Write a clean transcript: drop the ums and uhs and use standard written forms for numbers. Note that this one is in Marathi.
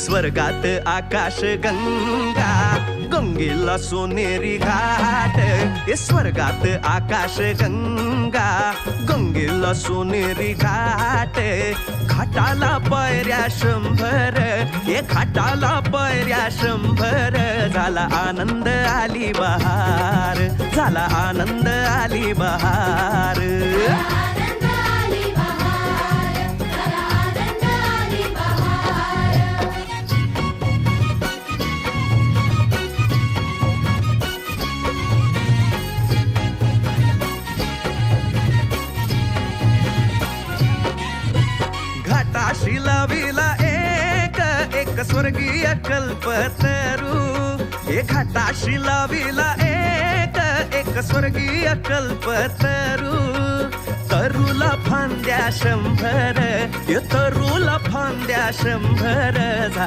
स्वर्गात आकाश गंगा, गंगेला सोनेरी घाट. स्वर्गात आकाश गंगा, गंगेला सोनेरी घाट. घाटाला पायऱ्या 100, घाटाला पायऱ्या 100. झाला आनंद आली बहार, झाला आनंद आली बहार. घाटाशी लाविला एक स्वर्गीय कल्पतरू. घाटाशी लाविला एक स्वर्गीय कल्पतरू. तरूला फांद्या 100, तरूला फांद्या 100.